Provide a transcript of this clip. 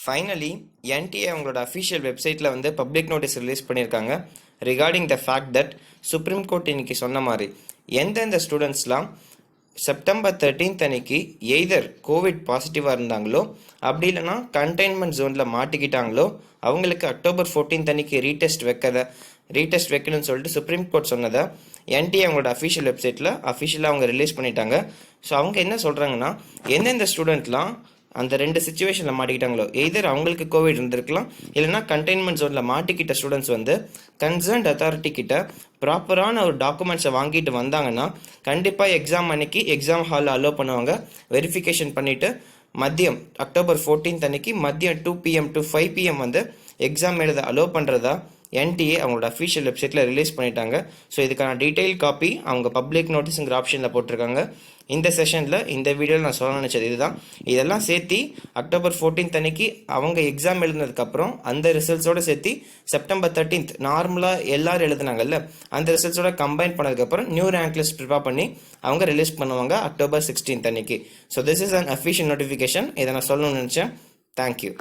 Finally NTA அவங்களோட official வெப்சைட்டில் வந்து பப்ளிக் நோட்டீஸ் ரிலீஸ் பண்ணியிருக்காங்க regarding the fact that supreme court இன்னைக்கு சொன்ன மாதிரி எந்தெந்த ஸ்டூடெண்ட்ஸ்லாம் செப்டம்பர் 13th அன்னைக்கு எய்தர் கோவிட் பாசிட்டிவாக இருந்தாங்களோ அப்படி இல்லைனா கண்டெய்ன்மெண்ட் ஜோனில் மாட்டிக்கிட்டாங்களோ அவங்களுக்கு அக்டோபர் 14th அன்னைக்கு ரீடெஸ்ட் வைக்கணும்னு சொல்லிட்டு சுப்ரீம் கோர்ட் சொன்னதை NTA அவங்களோட அஃபிஷியல் வெப்சைட்டில் அஃபிஷியலாக அவங்க ரிலீஸ் பண்ணிட்டாங்க. ஸோ அவங்க என்ன சொல்கிறாங்கன்னா எந்தெந்த ஸ்டூடெண்ட்லாம் அந்த ரெண்டு சுச்சுவேஷனில் மாட்டிக்கிட்டாங்களோ எய்தர் அவங்களுக்கு கோவிட் இருந்திருக்கலாம் இல்லைனா கண்டெய்ன்மெண்ட் ஜோனில் மாட்டிக்கிட்ட ஸ்டூடெண்ட்ஸ் வந்து கன்சர்ன்ட் அத்தாரிட்டி கிட்ட ப்ராப்பரான ஒரு டாக்குமெண்ட்ஸை வாங்கிட்டு வந்தாங்கன்னா கண்டிப்பாக எக்ஸாம் அன்னைக்கு எக்ஸாம் ஹாலில் அலோவ் பண்ணுவாங்க. வெரிஃபிகேஷன் பண்ணிவிட்டு மதியம் அக்டோபர் 14th அன்னைக்கு மதியம் 2 PM to 5 PM வந்து எக்ஸாம் எழுத அலோவ் பண்ணுறதா NTA அவங்களோட அஃபிஷியல் வெப்சைட்டில் ரிலீஸ் பண்ணிட்டாங்க. ஸோ இதுக்கான டீட்டெயில் காப்பி அவங்க பப்ளிக் நோட்டீஸுங்கிற ஆப்ஷனில் போட்டிருக்காங்க. இந்த செஷனில் இந்த வீடியோவில் நான் சொல்ல நினச்சது இதுதான். இதெல்லாம் சேர்த்து அக்டோபர் 14th அன்னைக்கு அவங்க எக்ஸாம் எழுதுனதுக்கப்புறம் அந்த ரிசல்ட்ஸோடு சேர்த்து செப்டம்பர் 13th நார்மலாக எல்லாரும் எழுதுனாங்கல்ல அந்த ரிசல்ட்ஸோட கம்பைன் பண்ணதுக்கப்புறம் நியூ ரேங்க் லிஸ்ட் ப்ரிப்பேர் பண்ணி அவங்க ரிலீஸ் பண்ணுவாங்க அக்டோபர் 16th அன்னைக்கு. So this is an official notification. இதை நான் சொல்லணும்னு நினச்சேன். தேங்க்யூ.